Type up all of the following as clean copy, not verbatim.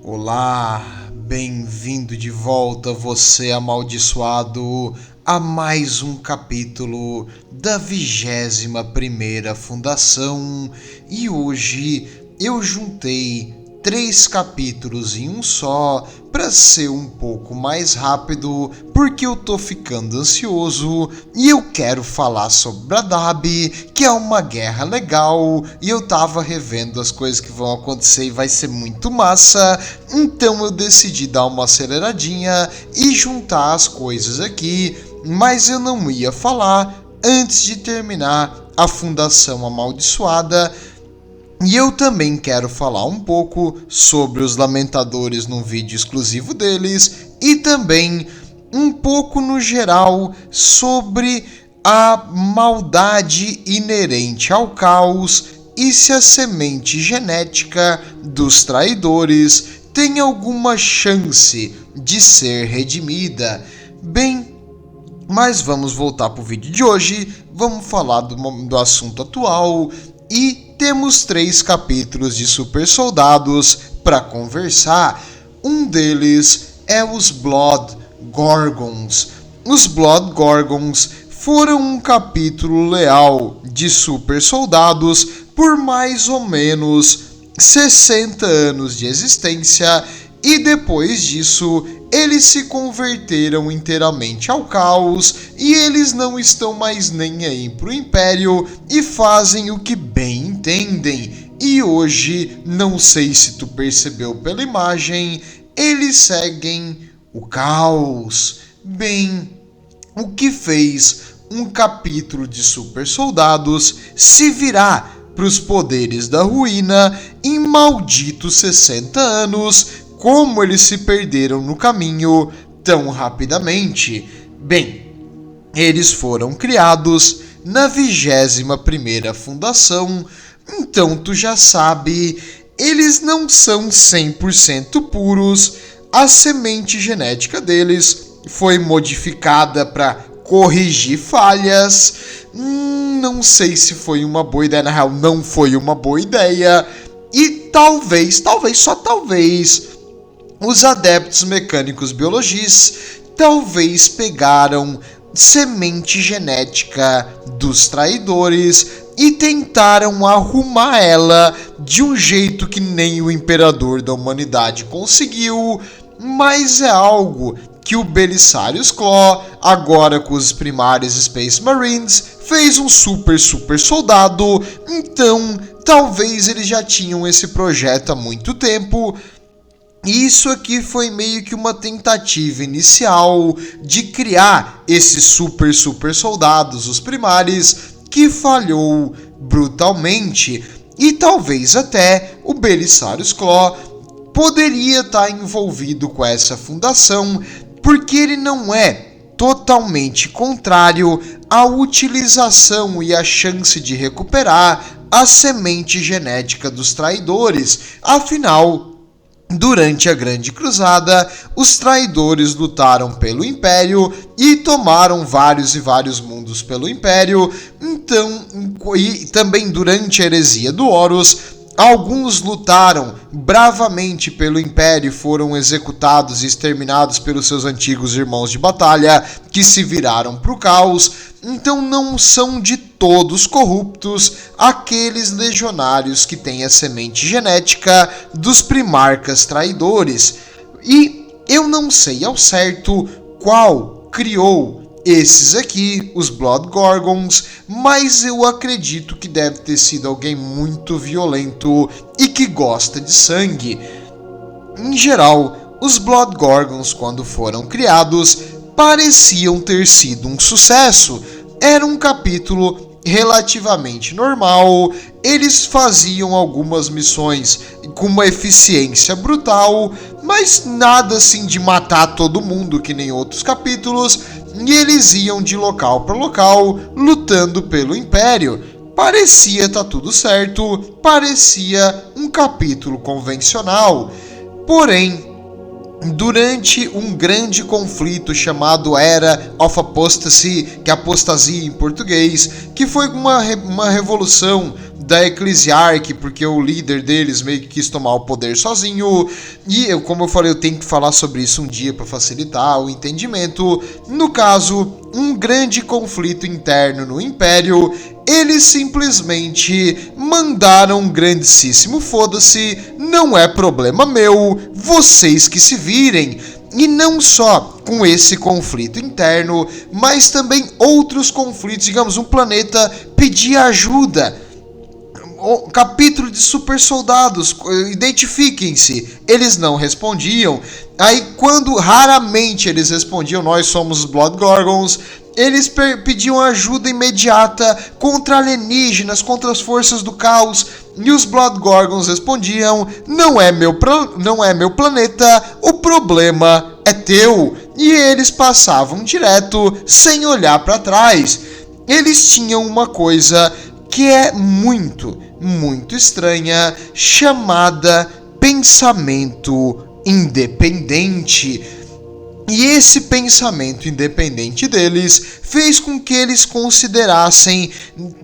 Olá, bem-vindo de volta, você amaldiçoado, a mais um capítulo da 21ª Fundação. E hoje eu juntei 3 capítulos em um só para ser um pouco mais rápido, porque eu tô ficando ansioso e eu quero falar sobre Bradab, que é uma guerra legal, e eu tava revendo as coisas que vão acontecer e vai ser muito massa, então eu decidi dar uma aceleradinha e juntar as coisas aqui, mas eu não ia falar antes de terminar a Fundação Amaldiçoada. E eu também quero falar um pouco sobre os Lamentadores num vídeo exclusivo deles e também um pouco no geral sobre a maldade inerente ao caos e se a semente genética dos traidores tem alguma chance de ser redimida. Bem, mas vamos voltar para o vídeo de hoje, vamos falar do assunto atual e temos 3 capítulos de super soldados para conversar. Um deles é os Blood Gorgons. Os Blood Gorgons foram um capítulo leal de super soldados por mais ou menos 60 anos de existência, e depois disso eles se converteram inteiramente ao caos e eles não estão mais nem aí pro Império e fazem o que bem entendem. E hoje, não sei se tu percebeu pela imagem, eles seguem o caos. Bem, o que fez um capítulo de super soldados se virar pros poderes da ruína em malditos 60 anos, como eles se perderam no caminho tão rapidamente? Bem, eles foram criados na 21ª Fundação, então tu já sabe, eles não são 100% puros, a semente genética deles foi modificada para corrigir falhas. Não sei se foi uma boa ideia, na real não foi uma boa ideia, e talvez, só talvez, os adeptos mecânicos biologistas talvez pegaram semente genética dos traidores e tentaram arrumar ela de um jeito que nem o imperador da humanidade conseguiu, mas é algo que o Belisarius Claw, agora com os primários Space Marines, fez um super soldado, então talvez eles já tinham esse projeto há muito tempo. Isso aqui foi meio que uma tentativa inicial de criar esses super soldados, os primários, que falhou brutalmente. E talvez até o Belisarius Claw poderia estar envolvido com essa fundação, porque ele não é totalmente contrário à utilização e à chance de recuperar a semente genética dos traidores. Afinal, durante a Grande Cruzada, os traidores lutaram pelo Império e tomaram vários mundos pelo Império. Então, e também durante a heresia do Horus, alguns lutaram bravamente pelo Império e foram executados e exterminados pelos seus antigos irmãos de batalha, que se viraram para o caos. Então não são de todos corruptos aqueles legionários que têm a semente genética dos primarcas traidores. E eu não sei ao certo qual criou esses aqui, os Blood Gorgons, mas eu acredito que deve ter sido alguém muito violento e que gosta de sangue. Em geral, os Blood Gorgons, quando foram criados, pareciam ter sido um sucesso. Era um capítulo relativamente normal, eles faziam algumas missões com uma eficiência brutal, mas nada assim de matar todo mundo que nem outros capítulos, e eles iam de local para local lutando pelo Império. Parecia estar tudo certo, parecia um capítulo convencional. Porém, durante um grande conflito chamado Era of Apostasy, que é apostasia em português, que foi uma revolução da Eclesiarch, porque o líder deles meio que quis tomar o poder sozinho. E como eu falei, eu tenho que falar sobre isso um dia para facilitar o entendimento. No caso, um grande conflito interno no Império. Eles simplesmente mandaram um grandíssimo foda-se, não é problema meu, vocês que se virem. E não só com esse conflito interno, mas também outros conflitos. Digamos, um planeta pedia ajuda. Capítulo de super soldados, identifiquem-se. Eles não respondiam. Aí quando raramente eles respondiam, nós somos os Blood Gorgons, eles pediam ajuda imediata contra alienígenas, contra as forças do caos. E os Blood Gorgons respondiam: não é meu planeta, o problema é teu. E eles passavam direto, sem olhar para trás. Eles tinham uma coisa que é muito estranha, chamada pensamento independente. E esse pensamento independente deles fez com que eles considerassem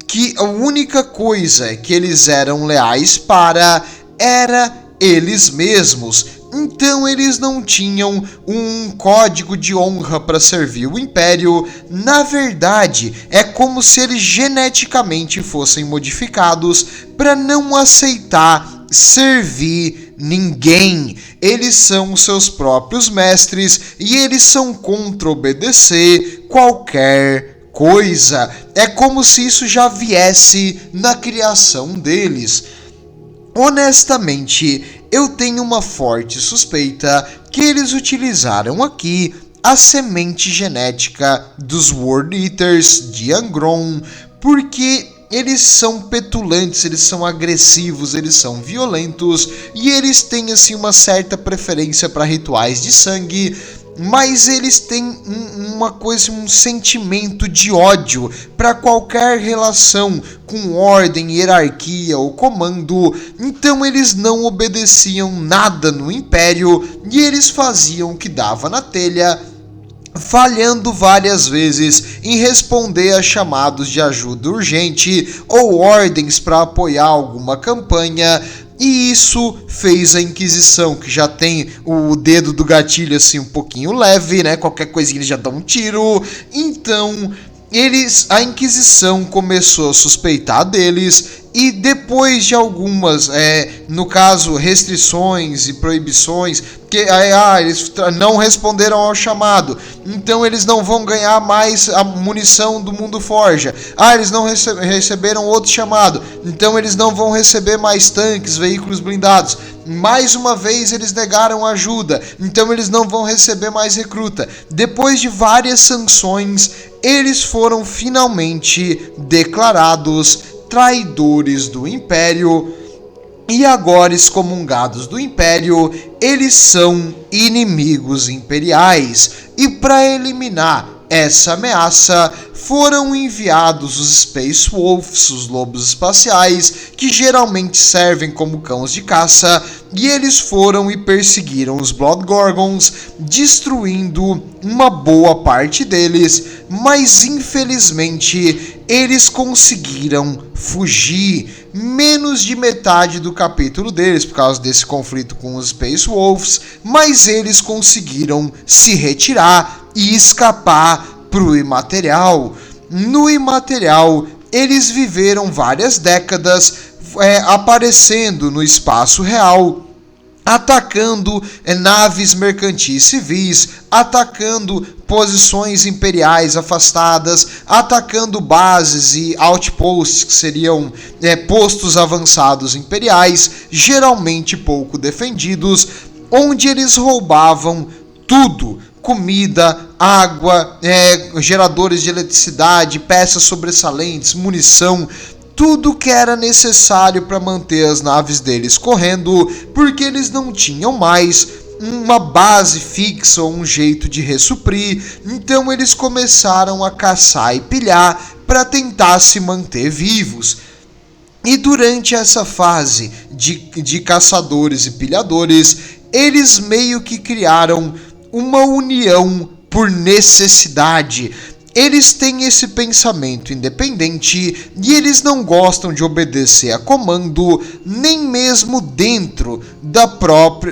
que a única coisa que eles eram leais para era eles mesmos. Então eles não tinham um código de honra para servir o Império. Na verdade, é como se eles geneticamente fossem modificados para não aceitar servir ninguém. Eles são os seus próprios mestres e eles são contra obedecer qualquer coisa. É como se isso já viesse na criação deles. Honestamente, eu tenho uma forte suspeita que eles utilizaram aqui a semente genética dos World Eaters de Angron, porque eles são petulantes, eles são agressivos, eles são violentos e eles têm assim uma certa preferência para rituais de sangue, mas eles têm uma coisa, um sentimento de ódio para qualquer relação com ordem, hierarquia ou comando. Então eles não obedeciam nada no Império e eles faziam o que dava na telha, falhando várias vezes em responder a chamados de ajuda urgente ou ordens para apoiar alguma campanha. E isso fez a Inquisição, que já tem o dedo do gatilho assim um pouquinho leve, né? Qualquer coisinha eles já dão um tiro. Então a Inquisição começou a suspeitar deles. E depois de algumas, no caso, restrições e proibições, que eles não responderam ao chamado, então eles não vão ganhar mais a munição do Mundo Forja. Eles não receberam outro chamado, então eles não vão receber mais tanques, veículos blindados. Mais uma vez eles negaram ajuda, então eles não vão receber mais recruta. Depois de várias sanções, eles foram finalmente declarados traidores do Império, e agora excomungados do Império, eles são inimigos imperiais. E para eliminar essa ameaça, foram enviados os Space Wolves, os lobos espaciais, que geralmente servem como cães de caça, e eles foram e perseguiram os Blood Gorgons, destruindo uma boa parte deles, mas infelizmente eles conseguiram fugir. Menos de metade do capítulo deles por causa desse conflito com os Space Wolves, mas eles conseguiram se retirar e escapar pro Imaterial. No Imaterial, eles viveram várias décadas aparecendo no espaço real, atacando naves mercantis civis, atacando posições imperiais afastadas, atacando bases e outposts, que seriam postos avançados imperiais, geralmente pouco defendidos, onde eles roubavam tudo: comida, água, geradores de eletricidade, peças sobressalentes, munição, tudo que era necessário para manter as naves deles correndo, porque eles não tinham mais uma base fixa ou um jeito de ressuprir. Então eles começaram a caçar e pilhar para tentar se manter vivos. E durante essa fase de caçadores e pilhadores, eles meio que criaram uma união por necessidade. eles têm esse pensamento independente e eles não gostam de obedecer a comando, nem mesmo dentro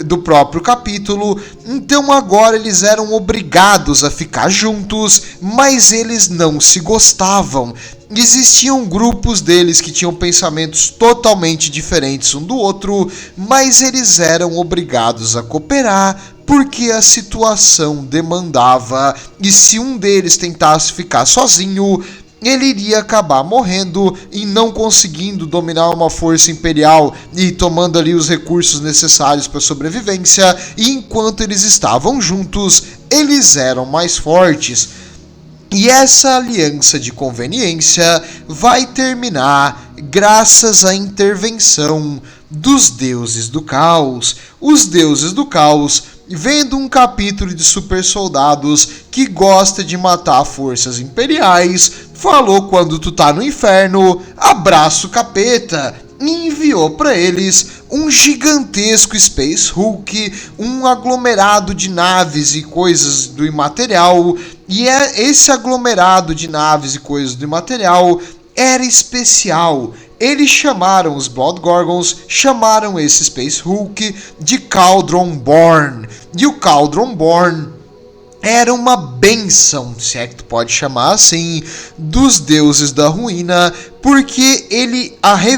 do próprio capítulo. Então agora eles eram obrigados a ficar juntos, mas eles não se gostavam. Existiam grupos deles que tinham pensamentos totalmente diferentes um do outro, mas eles eram obrigados a cooperar porque a situação demandava, e se um deles tentasse ficar sozinho, ele iria acabar morrendo e não conseguindo dominar uma força imperial e tomando ali os recursos necessários para a sobrevivência, e enquanto eles estavam juntos, eles eram mais fortes. E essa aliança de conveniência vai terminar graças à intervenção dos deuses do caos. Os deuses do caos, vendo um capítulo de super soldados que gosta de matar forças imperiais, falou: quando tu tá no inferno, abraça o capeta, e enviou para eles um gigantesco Space Hulk, um aglomerado de naves e coisas do imaterial, e esse aglomerado de naves e coisas do imaterial era especial. Eles chamaram os Blood Gorgons, chamaram esse Space Hulk de Cauldron Born, e o Cauldron Born era uma bênção, se é que tu pode chamar assim, dos deuses da ruína, porque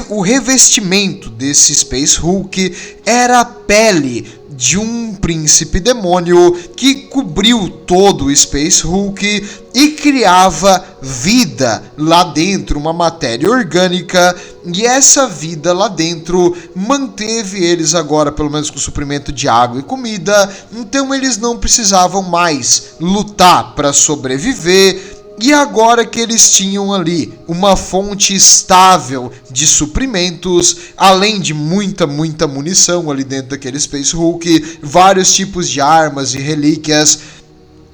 o revestimento desse Space Hulk era a pele de um príncipe demônio que cobriu todo o Space Hulk e criava vida lá dentro, uma matéria orgânica, e essa vida lá dentro manteve eles agora pelo menos com suprimento de água e comida, então eles não precisavam mais lutar para sobreviver. E agora que eles tinham ali uma fonte estável de suprimentos, além de muita munição ali dentro daquele Space Hulk, vários tipos de armas e relíquias,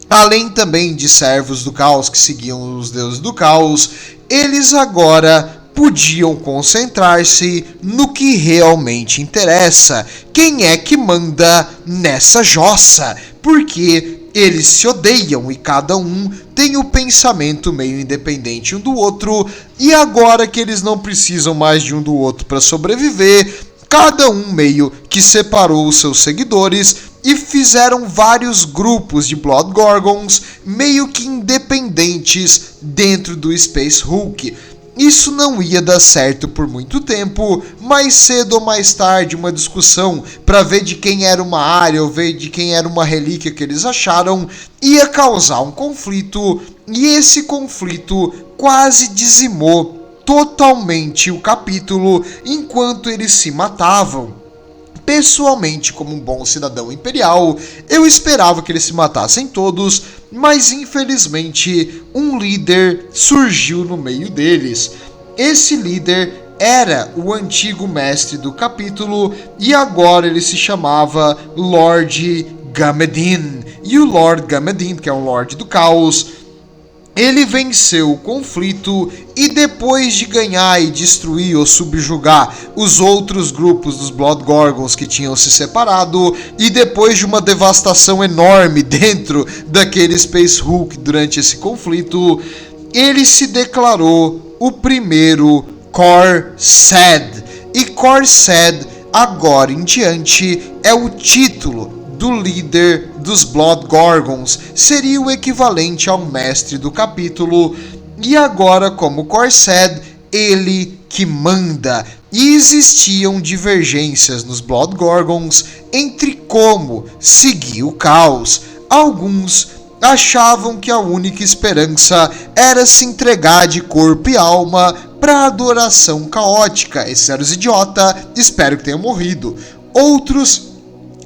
além também de servos do caos que seguiam os deuses do caos, eles agora podiam concentrar-se no que realmente interessa. Quem é que manda nessa jossa? Porque eles se odeiam e cada um tem o pensamento meio independente um do outro, e agora que eles não precisam mais de um do outro para sobreviver, cada um meio que separou os seus seguidores e fizeram vários grupos de Blood Gorgons meio que independentes dentro do Space Hulk. Isso não ia dar certo por muito tempo, mais cedo ou mais tarde uma discussão para ver de quem era uma área ou ver de quem era uma relíquia que eles acharam ia causar um conflito, e esse conflito quase dizimou totalmente o capítulo enquanto eles se matavam. Pessoalmente, como um bom cidadão imperial, eu esperava que eles se matassem todos, mas infelizmente um líder surgiu no meio deles. Esse líder era o antigo mestre do capítulo e agora ele se chamava Lord Gamedin. E o Lord Gamedin, que é um Lorde do Caos, ele venceu o conflito e depois de ganhar e destruir ou subjugar os outros grupos dos Blood Gorgons que tinham se separado, e depois de uma devastação enorme dentro daquele Space Hulk durante esse conflito, ele se declarou o primeiro Khor'sed. E Khor'sed, agora em diante, é o título do líder dos Blood Gorgons, seria o equivalente ao mestre do capítulo, e agora como Khor'sed, ele que manda. E existiam divergências nos Blood Gorgons entre como seguir o caos. Alguns achavam que a única esperança era se entregar de corpo e alma para a adoração caótica. Esses eram os idiotas, espero que tenham morrido. Outros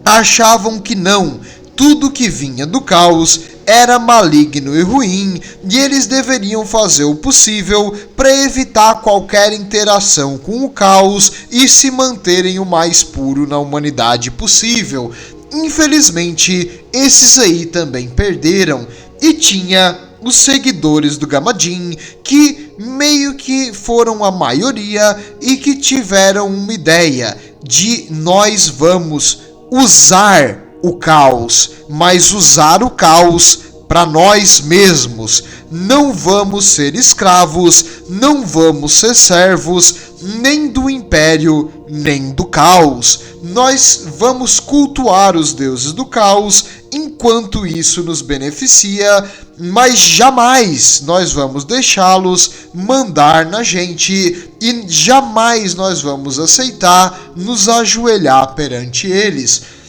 achavam que não, tudo que vinha do caos era maligno e ruim, e eles deveriam fazer o possível para evitar qualquer interação com o caos e se manterem o mais puro na humanidade possível. Infelizmente, esses aí também perderam, e tinha os seguidores do Gamedin, que meio que foram a maioria e que tiveram uma ideia de nós vamos usar o caos, mas usar o caos para nós mesmos. Não vamos ser escravos, não vamos ser servos, nem do império, nem do caos. Nós vamos cultuar os deuses do caos enquanto isso nos beneficia, mas jamais nós vamos deixá-los mandar na gente e jamais nós vamos aceitar nos ajoelhar perante eles.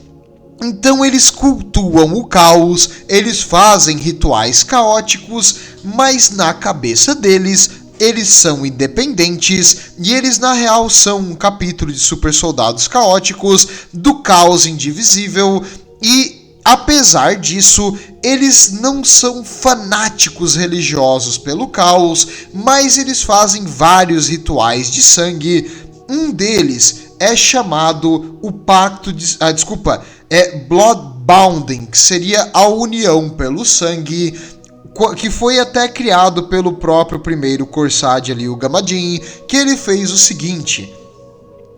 Então eles cultuam o caos, eles fazem rituais caóticos, mas na cabeça deles, eles são independentes e eles na real são um capítulo de super soldados caóticos do caos indivisível e, apesar disso, eles não são fanáticos religiosos pelo caos, mas eles fazem vários rituais de sangue. Um deles é chamado o Pacto de... Bloodbounding, que seria a união pelo sangue, que foi até criado pelo próprio primeiro Corsair ali, o Gamadin, que ele fez o seguinte: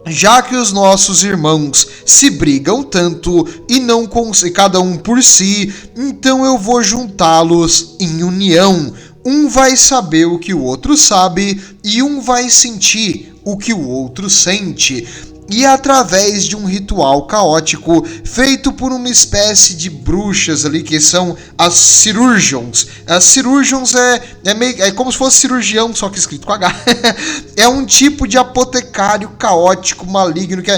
já que os nossos irmãos se brigam tanto e não cada um por si, então eu vou juntá-los em união. Um vai saber o que o outro sabe e um vai sentir o que o outro sente. E através de um ritual caótico feito por uma espécie de bruxas ali, que são as Cirurgions. As Cirurgions é como se fosse cirurgião, só que escrito com H. É um tipo de apotecário caótico, maligno, que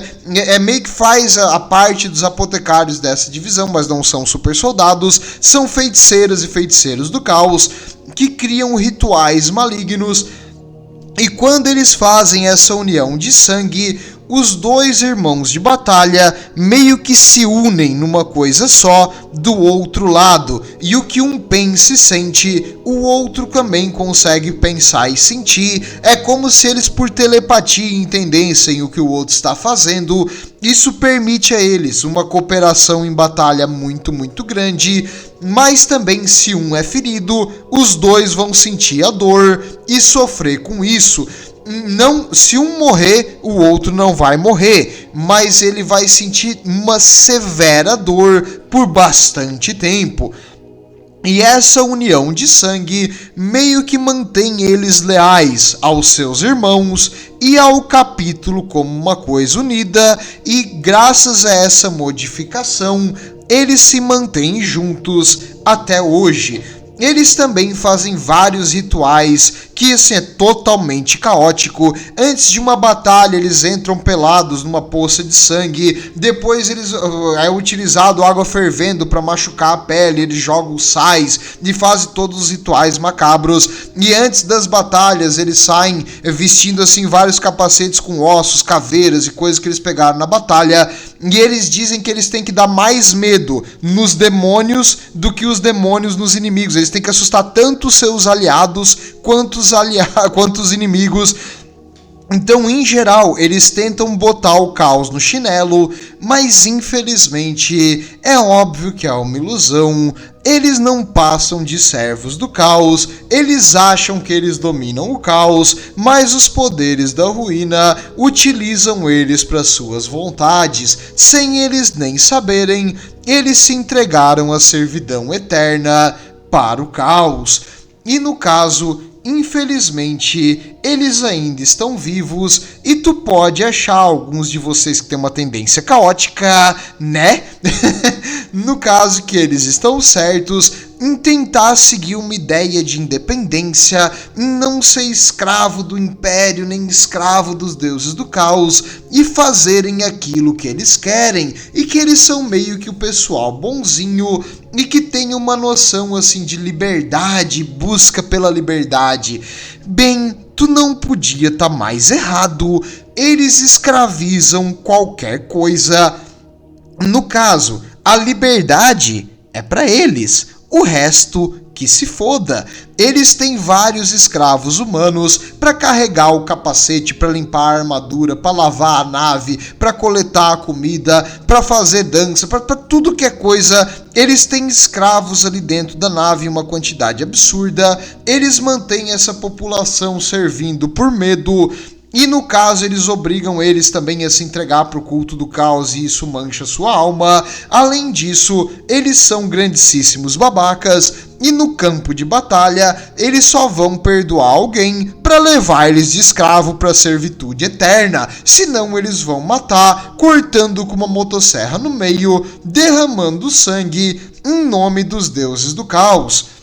meio que faz a parte dos apotecários dessa divisão, mas não são super soldados, são feiticeiras e feiticeiros do caos, que criam rituais malignos. E quando eles fazem essa união de sangue, os dois irmãos de batalha meio que se unem numa coisa só do outro lado. E o que um pensa e sente, o outro também consegue pensar e sentir. É como se eles por telepatia entendessem o que o outro está fazendo. Isso permite a eles uma cooperação em batalha muito, muito grande. Mas também, se um é ferido, os dois vão sentir a dor e sofrer com isso. Não, se um morrer, o outro não vai morrer, mas ele vai sentir uma severa dor por bastante tempo. E essa união de sangue meio que mantém eles leais aos seus irmãos e ao capítulo como uma coisa unida, e graças a essa modificação, eles se mantêm juntos até hoje. Eles também fazem vários rituais que assim, é totalmente caótico. Antes de uma batalha eles entram pelados numa poça de sangue. Depois é utilizado água fervendo para machucar a pele. Eles jogam sais e fazem todos os rituais macabros. E antes das batalhas eles saem vestindo assim vários capacetes com ossos, caveiras e coisas que eles pegaram na batalha. E eles dizem que eles têm que dar mais medo nos demônios do que os demônios nos inimigos. Eles têm que assustar tanto os seus aliados quanto os inimigos. Então, em geral, eles tentam botar o caos no chinelo, mas infelizmente é óbvio que é uma ilusão. Eles não passam de servos do caos, eles acham que eles dominam o caos, mas os poderes da ruína utilizam eles para suas vontades. Sem eles nem saberem, eles se entregaram à servidão eterna para o caos. E no caso, infelizmente, eles ainda estão vivos e tu pode achar alguns de vocês que têm uma tendência caótica, né? No caso que eles estão certos em tentar seguir uma ideia de independência, em não ser escravo do império, nem escravo dos deuses do caos, e fazerem aquilo que eles querem, e que eles são meio que o pessoal bonzinho, e que tem uma noção assim de liberdade, busca pela liberdade. Bem, tu não podia estar mais errado, eles escravizam qualquer coisa. No caso, a liberdade é para eles. O resto que se foda. Eles têm vários escravos humanos para carregar o capacete, para limpar a armadura, para lavar a nave, para coletar a comida, para fazer dança, para tudo que é coisa. Eles têm escravos ali dentro da nave em uma quantidade absurda. Eles mantêm essa população servindo por medo. E no caso eles obrigam eles também a se entregar para o culto do caos e isso mancha sua alma. Além disso, eles são grandíssimos babacas e no campo de batalha eles só vão perdoar alguém para levar eles de escravo para servitude eterna. Senão eles vão matar, cortando com uma motosserra no meio, derramando sangue em nome dos deuses do caos.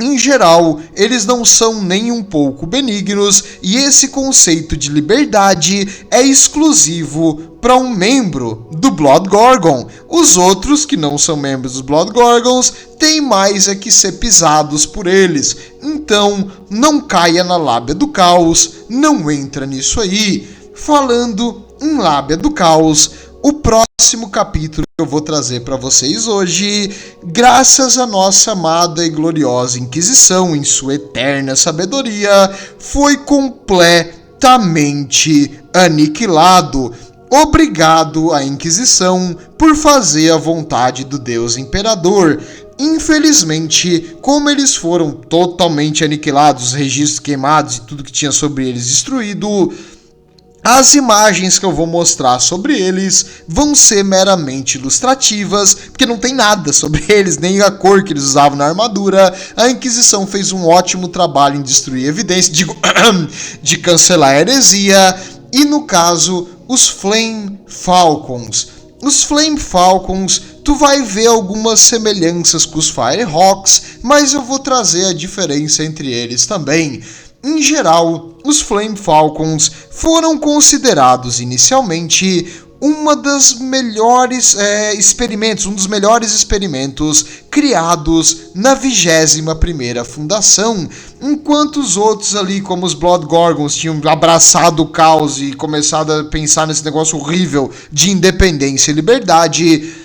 Em geral, eles não são nem um pouco benignos e esse conceito de liberdade é exclusivo para um membro do Blood Gorgon. Os outros, que não são membros dos Blood Gorgons, têm mais é que ser pisados por eles. Então, não caia na lábia do caos, não entra nisso aí. Falando em lábia do caos, o próximo capítulo que eu vou trazer para vocês hoje, graças à nossa amada e gloriosa Inquisição, em sua eterna sabedoria, foi completamente aniquilado. Obrigado à Inquisição por fazer a vontade do Deus Imperador. Infelizmente, como eles foram totalmente aniquilados, os registros queimados e tudo que tinha sobre eles destruído, as imagens que eu vou mostrar sobre eles vão ser meramente ilustrativas, porque não tem nada sobre eles, nem a cor que eles usavam na armadura. A Inquisição fez um ótimo trabalho em destruir evidência, de cancelar a heresia, e no caso, os Flame Falcons. Os Flame Falcons, tu vai ver algumas semelhanças com os Firehawks, mas eu vou trazer a diferença entre eles também. Em geral, os Flame Falcons foram considerados inicialmente um dos melhores experimentos criados na 21ª fundação, enquanto os outros ali, como os Blood Gorgons, tinham abraçado o caos e começado a pensar nesse negócio horrível de independência e liberdade.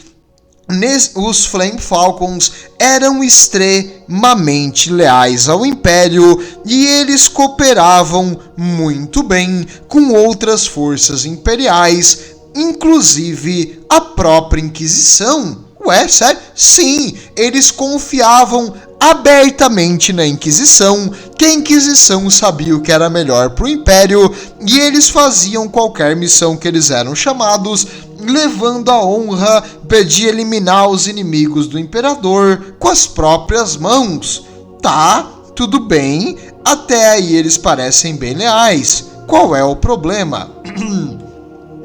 Os Flame Falcons eram extremamente leais ao Império e eles cooperavam muito bem com outras forças imperiais, inclusive a própria Inquisição. Ué, sério? Sim, eles confiavam abertamente na Inquisição, que a Inquisição sabia o que era melhor para o Império e eles faziam qualquer missão que eles eram chamados, levando a honra de eliminar os inimigos do Imperador com as próprias mãos. Tá, tudo bem, até aí eles parecem bem leais. Qual é o problema?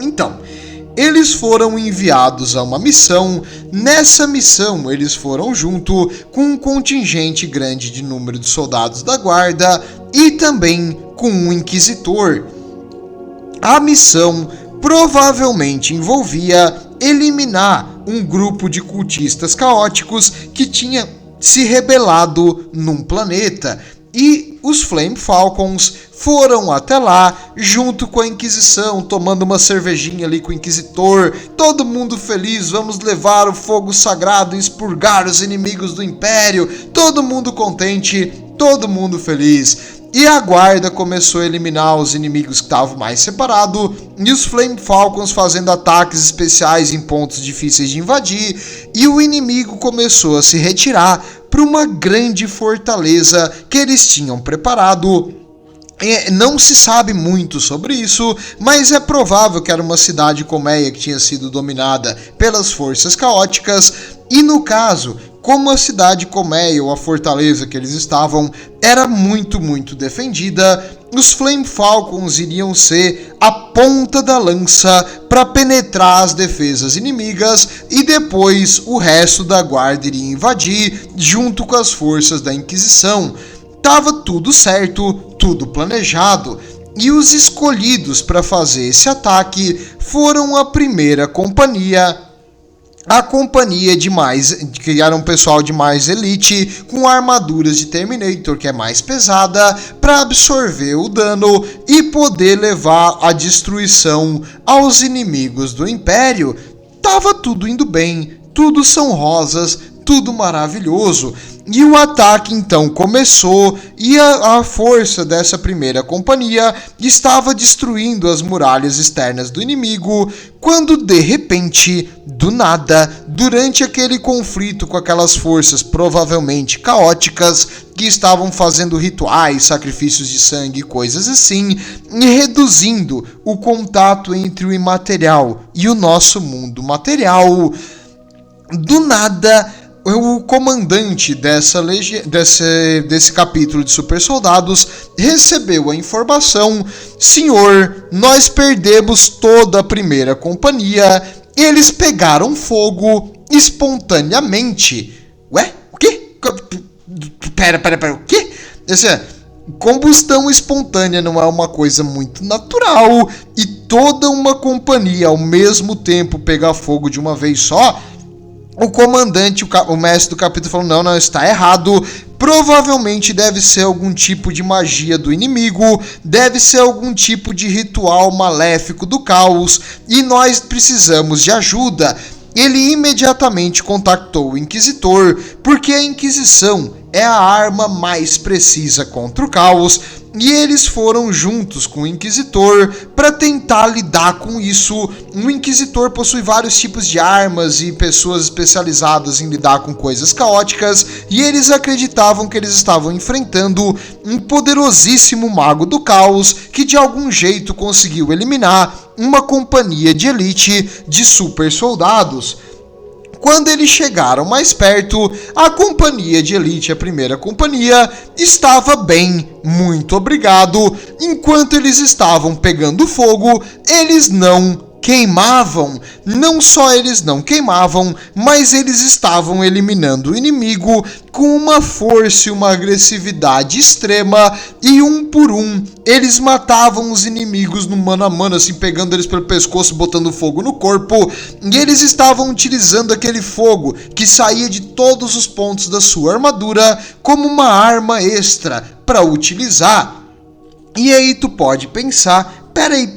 Então, eles foram enviados a uma missão. Nessa missão, eles foram junto com um contingente grande de número de soldados da guarda e também com um inquisitor. A missão provavelmente envolvia eliminar um grupo de cultistas caóticos que tinha se rebelado num planeta. E os Flame Falcons foram até lá, junto com a Inquisição, tomando uma cervejinha ali com o Inquisitor. Todo mundo feliz, vamos levar o fogo sagrado e expurgar os inimigos do Império. Todo mundo contente, todo mundo feliz. E a guarda começou a eliminar os inimigos que estavam mais separados, e os Flame Falcons fazendo ataques especiais em pontos difíceis de invadir, e o inimigo começou a se retirar para uma grande fortaleza que eles tinham preparado. Não se sabe muito sobre isso, mas é provável que era uma cidade colmeia que tinha sido dominada pelas forças caóticas, e no caso, como a cidade colmeia ou a fortaleza que eles estavam era muito defendida, os Flame Falcons iriam ser a ponta da lança para penetrar as defesas inimigas e depois o resto da guarda iria invadir junto com as forças da Inquisição. Tava tudo certo, tudo planejado, e os escolhidos para fazer esse ataque foram a primeira companhia, a companhia que era um pessoal de mais elite, com armaduras de Terminator, que é mais pesada, para absorver o dano e poder levar a destruição aos inimigos do Império. Tava tudo indo bem, tudo são rosas, tudo maravilhoso. E o ataque então começou e a força dessa primeira companhia estava destruindo as muralhas externas do inimigo, quando de repente, do nada, durante aquele conflito com aquelas forças provavelmente caóticas que estavam fazendo rituais, sacrifícios de sangue e coisas assim, e reduzindo o contato entre o imaterial e o nosso mundo material, do nada o comandante desse capítulo de Super Soldados recebeu a informação: senhor, nós perdemos toda a primeira companhia, eles pegaram fogo espontaneamente. Ué? O quê? Pera, o quê? Combustão espontânea não é uma coisa muito natural, e toda uma companhia ao mesmo tempo pegar fogo de uma vez só? O comandante, o mestre do capítulo falou: não, está errado. Provavelmente deve ser algum tipo de magia do inimigo, deve ser algum tipo de ritual maléfico do caos, e nós precisamos de ajuda. Ele imediatamente contactou o Inquisitor, porque a Inquisição é a arma mais precisa contra o caos, e eles foram juntos com o Inquisitor para tentar lidar com isso. O Inquisitor possui vários tipos de armas e pessoas especializadas em lidar com coisas caóticas, e eles acreditavam que eles estavam enfrentando um poderosíssimo mago do caos que de algum jeito conseguiu eliminar uma companhia de elite de super soldados. Quando eles chegaram mais perto, a companhia de elite, a primeira companhia, estava bem, muito obrigado. Enquanto eles estavam pegando fogo, eles não queimavam. Não só eles não queimavam, mas eles estavam eliminando o inimigo com uma força e uma agressividade extrema, e um por um eles matavam os inimigos no mano a mano, assim, pegando eles pelo pescoço, botando fogo no corpo, e eles estavam utilizando aquele fogo que saía de todos os pontos da sua armadura como uma arma extra para utilizar. E aí tu pode pensar: peraí,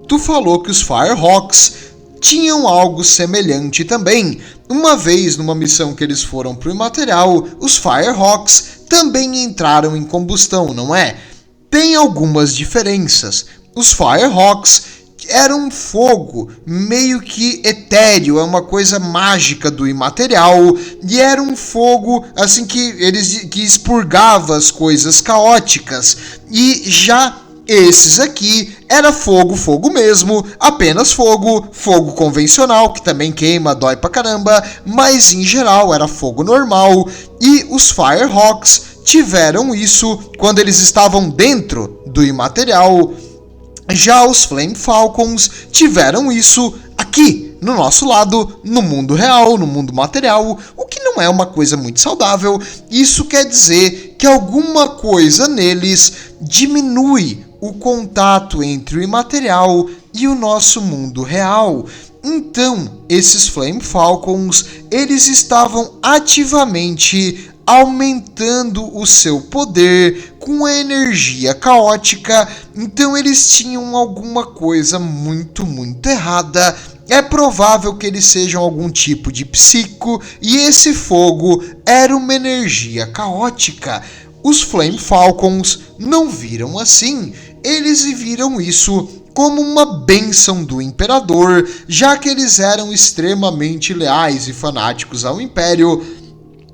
tu falou que os Firehawks tinham algo semelhante também. Uma vez, numa missão que eles foram pro imaterial, os Firehawks também entraram em combustão, não é? Tem algumas diferenças. Os Firehawks eram um fogo meio que etéreo, é uma coisa mágica do imaterial, e era um fogo assim que expurgava as coisas caóticas. E já esses aqui era fogo mesmo, apenas fogo convencional, que também queima, dói pra caramba, mas em geral era fogo normal. E os Firehawks tiveram isso quando eles estavam dentro do imaterial. Já os Flame Falcons tiveram isso aqui, no nosso lado, no mundo real, no mundo material, o que não é uma coisa muito saudável. Isso quer dizer que alguma coisa neles diminui o contato entre o imaterial e o nosso mundo real. Então, esses Flame Falcons, eles estavam ativamente aumentando o seu poder com a energia caótica. Então eles tinham alguma coisa muito errada. É provável que eles sejam algum tipo de psico, e esse fogo era uma energia caótica. Os Flame Falcons não viram assim, eles viram isso como uma bênção do Imperador, já que eles eram extremamente leais e fanáticos ao Império.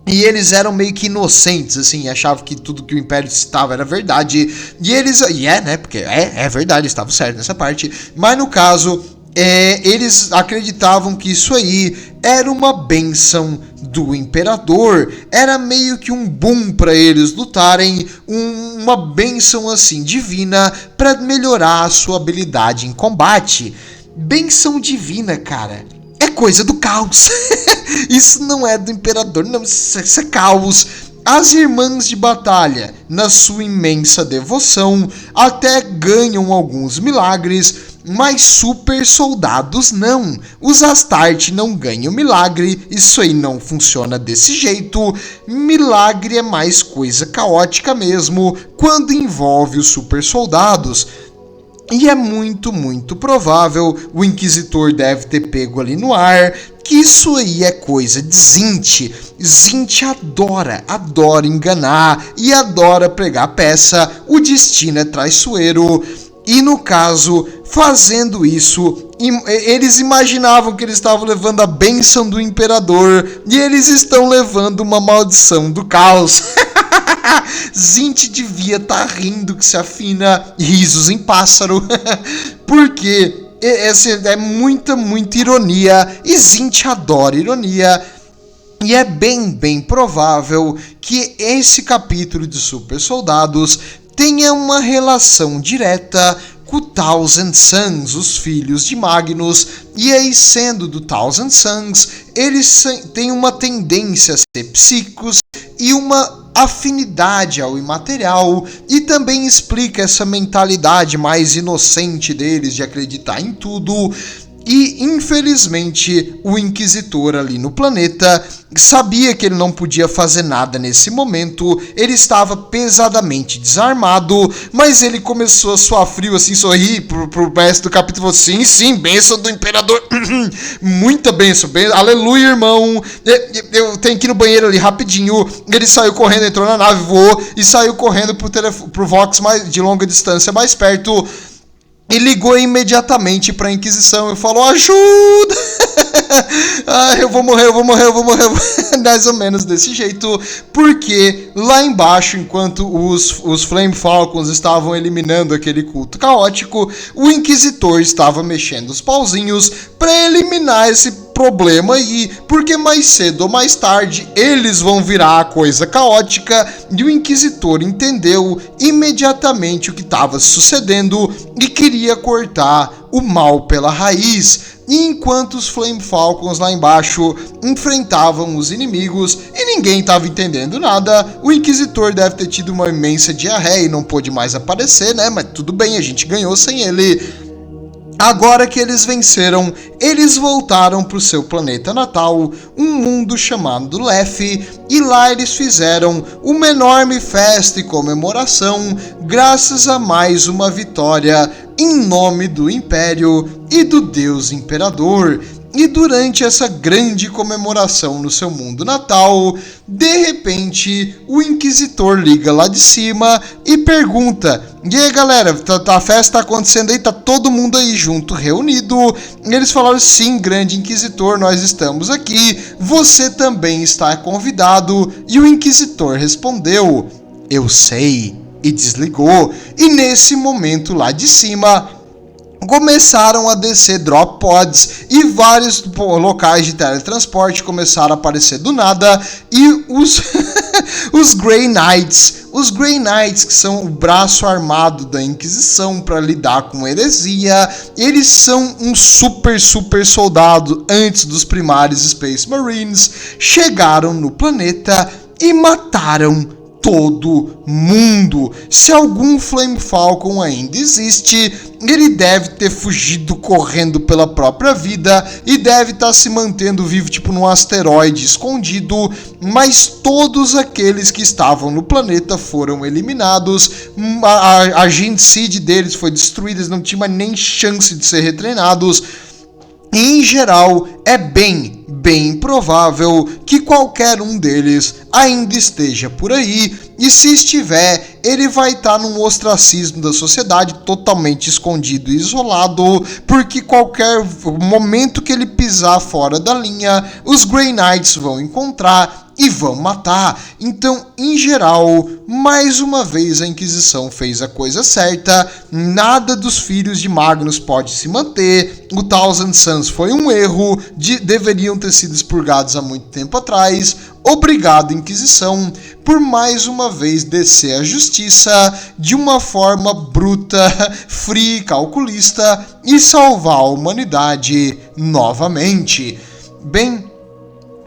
E eles eram meio que inocentes, assim, achavam que tudo que o Império citava era verdade. E eles... né? Porque é verdade, estavam certos nessa parte. Mas no caso, eles acreditavam que isso aí era uma bênção do Imperador. Era meio que um boom para eles lutarem, uma bênção assim divina para melhorar a sua habilidade em combate. Bênção divina, cara, é coisa do caos. Isso não é do Imperador, não, isso é caos. As irmãs de batalha, na sua imensa devoção, até ganham alguns milagres, mas super soldados não. Os Astarte não ganham milagre, isso aí não funciona desse jeito. Milagre é mais coisa caótica mesmo, quando envolve os super soldados. E é muito, muito provável, o Inquisitor deve ter pego ali no ar, que isso aí é coisa de Tzeentch. Tzeentch adora enganar e adora pregar peça, o destino é traiçoeiro. E no caso, fazendo isso, eles imaginavam que eles estavam levando a bênção do imperador e eles estão levando uma maldição do caos. Tzeentch devia estar rindo que se afina, risos em pássaro, porque é muita ironia, e Tzeentch adora ironia, e é bem provável que esse capítulo de Super Soldados tenha uma relação direta com o Thousand Sons, os filhos de Magnus, e aí sendo do Thousand Sons, eles têm uma tendência a ser psíquicos e uma afinidade ao imaterial, e também explica essa mentalidade mais inocente deles de acreditar em tudo. E infelizmente o Inquisitor ali no planeta sabia que ele não podia fazer nada nesse momento, ele estava pesadamente desarmado, mas ele começou a suar frio assim, sorrir pro resto do capítulo, sim, bênção do imperador, muita bênção, aleluia irmão, eu tenho que ir no banheiro ali rapidinho. Ele saiu correndo, entrou na nave, voou e saiu correndo pro Vox de longa distância mais perto, e ligou imediatamente para a Inquisição e falou: ajuda! Eu vou morrer. Mais ou menos desse jeito. Porque lá embaixo, enquanto os Flame Falcons estavam eliminando aquele culto caótico, o Inquisitor estava mexendo os pauzinhos para eliminar esse problema aí, porque mais cedo ou mais tarde eles vão virar a coisa caótica, e o Inquisitor entendeu imediatamente o que estava sucedendo e queria cortar o mal pela raiz. E enquanto os Flame Falcons lá embaixo enfrentavam os inimigos e ninguém estava entendendo nada, o Inquisitor deve ter tido uma imensa diarreia e não pôde mais aparecer, né? Mas tudo bem, a gente ganhou sem ele. Agora que eles venceram, eles voltaram para o seu planeta natal, um mundo chamado Lef, e lá eles fizeram uma enorme festa e comemoração, graças a mais uma vitória em nome do Império e do Deus Imperador. E durante essa grande comemoração no seu mundo natal, de repente, o Inquisitor liga lá de cima e pergunta: e aí galera, a festa tá acontecendo aí, tá todo mundo aí junto, reunido? E eles falaram: sim, grande Inquisitor, nós estamos aqui, você também está convidado. E o Inquisitor respondeu: eu sei, e desligou. E nesse momento lá de cima, começaram a descer drop pods e vários locais de teletransporte começaram a aparecer do nada, e os Grey Knights, que são o braço armado da Inquisição para lidar com heresia, eles são um super soldado antes dos primários Space Marines, chegaram no planeta e mataram todo mundo. Se algum Flame Falcon ainda existe, ele deve ter fugido correndo pela própria vida e deve estar se mantendo vivo tipo num asteroide escondido, mas todos aqueles que estavam no planeta foram eliminados, a Agent Seed deles foi destruída, eles não tinham mais nem chance de ser retreinados. Em geral, é bem provável que qualquer um deles ainda esteja por aí, e se estiver, ele vai estar num ostracismo da sociedade, totalmente escondido e isolado, porque qualquer momento que ele pisar fora da linha, os Grey Knights vão encontrar e vão matar. Então, em geral, mais uma vez a Inquisição fez a coisa certa, nada dos filhos de Magnus pode se manter, o Thousand Sons foi um erro, deveriam ter sido expurgados há muito tempo atrás. Obrigado, Inquisição, por mais uma vez descer a justiça de uma forma bruta, fria e calculista e salvar a humanidade novamente. Bem,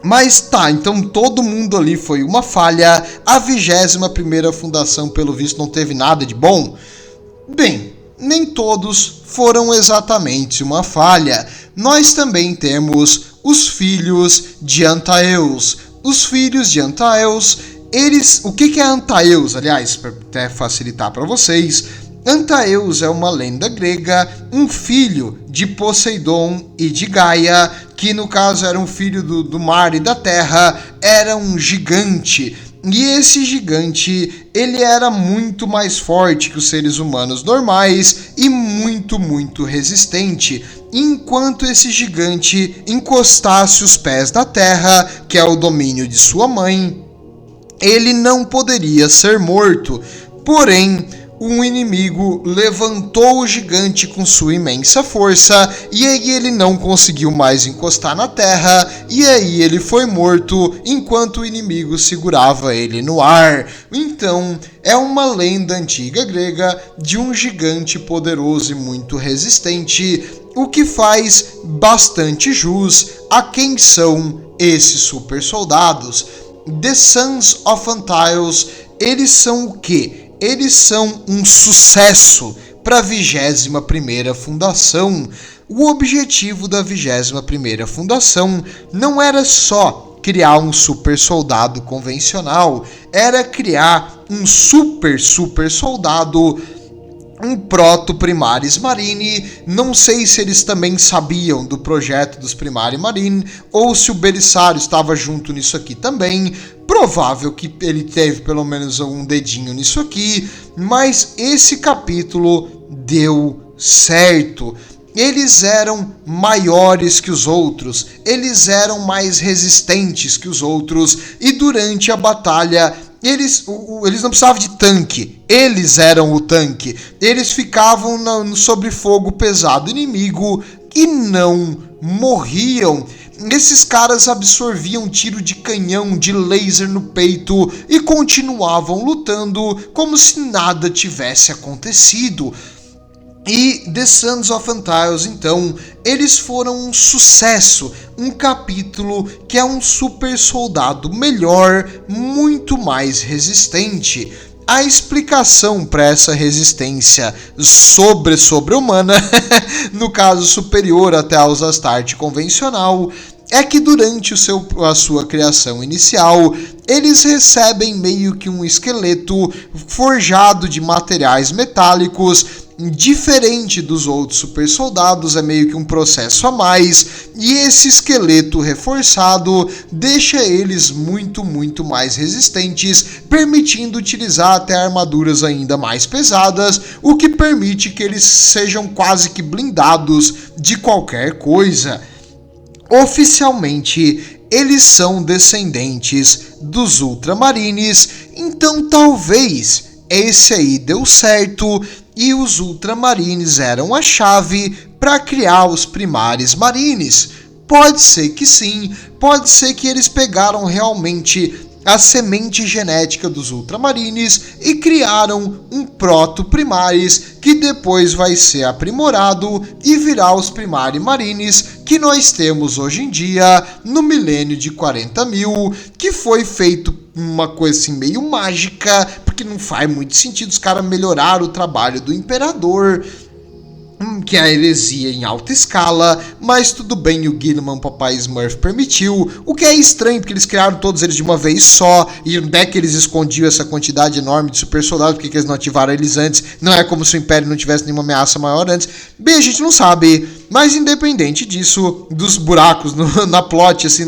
mas tá, então todo mundo ali foi uma falha, a 21ª fundação pelo visto não teve nada de bom? Bem, nem todos foram exatamente uma falha. Nós também temos os filhos de Antaeus. Os filhos de Antaeus, eles... O que é Antaeus, aliás, para até facilitar para vocês? Antaeus é uma lenda grega, um filho de Poseidon e de Gaia, que no caso era um filho do mar e da terra, era um gigante. E esse gigante, ele era muito mais forte que os seres humanos normais e muito resistente. Enquanto esse gigante encostasse os pés na terra, que é o domínio de sua mãe, ele não poderia ser morto. Porém, um inimigo levantou o gigante com sua imensa força e aí ele não conseguiu mais encostar na terra e aí ele foi morto enquanto o inimigo segurava ele no ar. Então, é uma lenda antiga grega de um gigante poderoso e muito resistente, o que faz bastante jus a quem são esses super soldados. The Sons of Antaeus, eles são o quê? Eles são um sucesso para a 21ª fundação. O objetivo da 21ª fundação não era só criar um super soldado convencional, era criar um super soldado, um proto-Primaris Marine. Não sei se eles também sabiam do projeto dos Primaris Marine ou se o Belisário estava junto nisso aqui também. Provável que ele teve pelo menos um dedinho nisso aqui, mas esse capítulo deu certo. Eles eram maiores que os outros, eles eram mais resistentes que os outros e durante a batalha eles não precisavam de tanque, eles eram o tanque. Eles ficavam sob fogo pesado inimigo e não morriam. Esses caras absorviam tiro de canhão, de laser no peito e continuavam lutando como se nada tivesse acontecido. E The Sons of Antaeus, então, eles foram um sucesso, um capítulo que é um super soldado melhor, muito mais resistente. A explicação para essa resistência sobre-humana, no caso superior até aos Astarte convencional, é que durante a sua criação inicial, eles recebem meio que um esqueleto forjado de materiais metálicos, diferente dos outros super soldados, é meio que um processo a mais, e esse esqueleto reforçado deixa eles muito mais resistentes, permitindo utilizar até armaduras ainda mais pesadas, o que permite que eles sejam quase que blindados de qualquer coisa. Oficialmente, eles são descendentes dos Ultramarines, então talvez esse aí deu certo e os Ultramarines eram a chave para criar os Primaris Marines. Pode ser que sim, pode ser que eles pegaram realmente a semente genética dos Ultramarines e criaram um proto-Primaris que depois vai ser aprimorado e virar os Primaris Marines que nós temos hoje em dia no milênio de 40.000, que foi feito uma coisa assim meio mágica, porque não faz muito sentido os caras melhoraram o trabalho do Imperador, que é a heresia em alta escala, mas tudo bem, o Gilliman, papai Smurf, permitiu, o que é estranho, porque eles criaram todos eles de uma vez só, e onde é que eles escondiam essa quantidade enorme de super soldados, porque que eles não ativaram eles antes, não é como se o Império não tivesse nenhuma ameaça maior antes, bem, a gente não sabe, mas independente disso, dos buracos na plot, assim,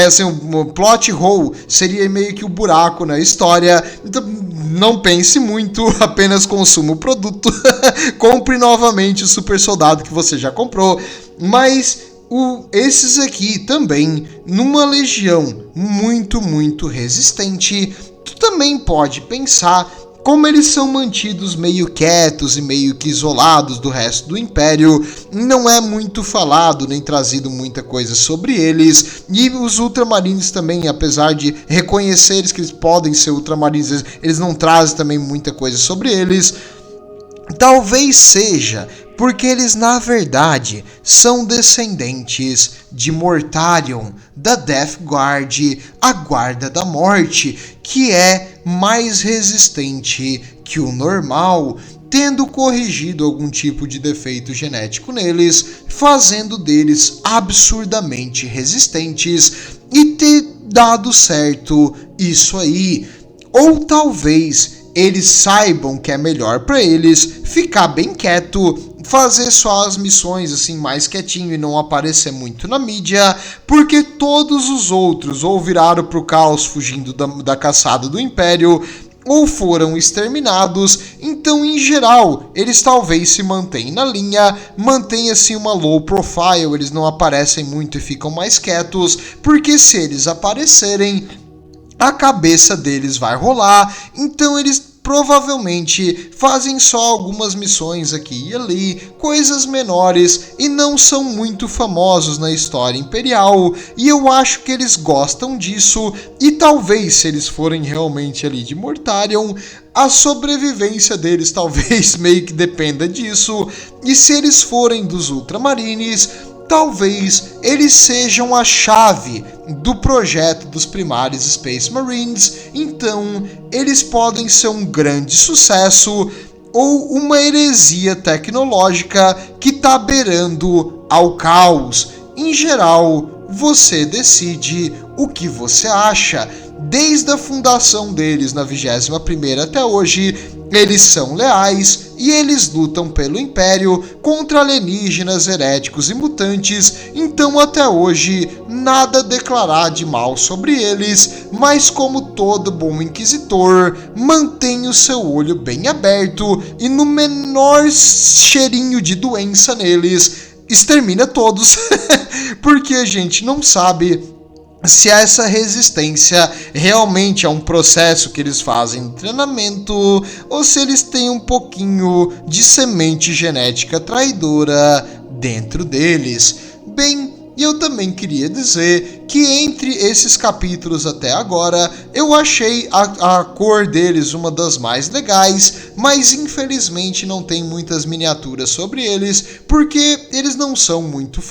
assim, um plot hole seria meio que o buraco na história, então não pense muito, apenas consuma o produto, compre novamente o super soldado que você já comprou, mas esses aqui também, numa legião muito resistente, tu também pode pensar como eles são mantidos meio quietos e meio que isolados do resto do Império, não é muito falado nem trazido muita coisa sobre eles, e os Ultramarines também, apesar de reconhecer que eles podem ser Ultramarines, eles não trazem também muita coisa sobre eles. Talvez seja porque eles na verdade são descendentes de Mortarion, da Death Guard, a Guarda da Morte, que é mais resistente que o normal, tendo corrigido algum tipo de defeito genético neles, fazendo deles absurdamente resistentes e ter dado certo isso aí. Ou talvez eles saibam que é melhor para eles ficar bem quieto, fazer só as missões assim mais quietinho e não aparecer muito na mídia, porque todos os outros ou viraram pro caos fugindo da caçada do Império, ou foram exterminados. Então, em geral, eles talvez se mantenham na linha, mantenham assim uma low profile, eles não aparecem muito e ficam mais quietos, porque se eles aparecerem, a cabeça deles vai rolar. Então eles provavelmente fazem só algumas missões aqui e ali, coisas menores, e não são muito famosos na história imperial, e eu acho que eles gostam disso, e talvez se eles forem realmente ali de Mortarion, a sobrevivência deles talvez meio que dependa disso, e se eles forem dos Ultramarines, talvez eles sejam a chave do projeto dos Primaris Space Marines, então eles podem ser um grande sucesso ou uma heresia tecnológica que está beirando ao caos. Em geral, você decide o que você acha. Desde a fundação deles na 21ª até hoje, eles são leais e eles lutam pelo Império contra alienígenas, heréticos e mutantes, então até hoje nada declarar de mal sobre eles, mas como todo bom inquisitor, mantém o seu olho bem aberto e no menor cheirinho de doença neles, extermina todos, porque a gente não sabe se essa resistência realmente é um processo que eles fazem no treinamento ou se eles têm um pouquinho de semente genética traidora dentro deles. Bem, e eu também queria dizer que entre esses capítulos até agora, eu achei a cor deles uma das mais legais, mas infelizmente não tem muitas miniaturas sobre eles, porque eles não são muito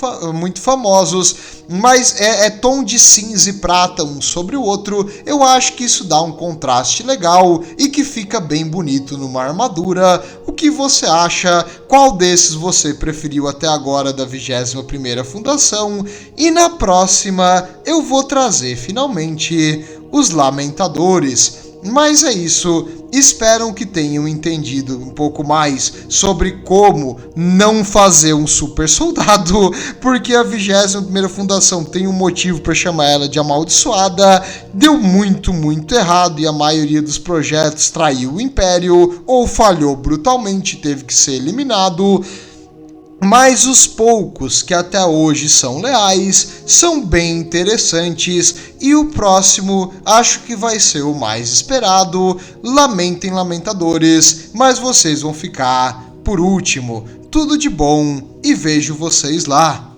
famosos, mas é tom de cinza e prata um sobre o outro. Eu acho que isso dá um contraste legal e que fica bem bonito numa armadura. O que você acha? Qual desses você preferiu até agora da 21ª fundação? E na próxima eu vou trazer finalmente os Lamentadores. Mas é isso, espero que tenham entendido um pouco mais sobre como não fazer um super soldado, porque a 21ª fundação tem um motivo para chamar ela de amaldiçoada, deu muito errado e a maioria dos projetos traiu o Império ou falhou brutalmente, teve que ser eliminado. Mas os poucos que até hoje são leais são bem interessantes e o próximo acho que vai ser o mais esperado. Lamentem, lamentadores, mas vocês vão ficar por último. Tudo de bom e vejo vocês lá.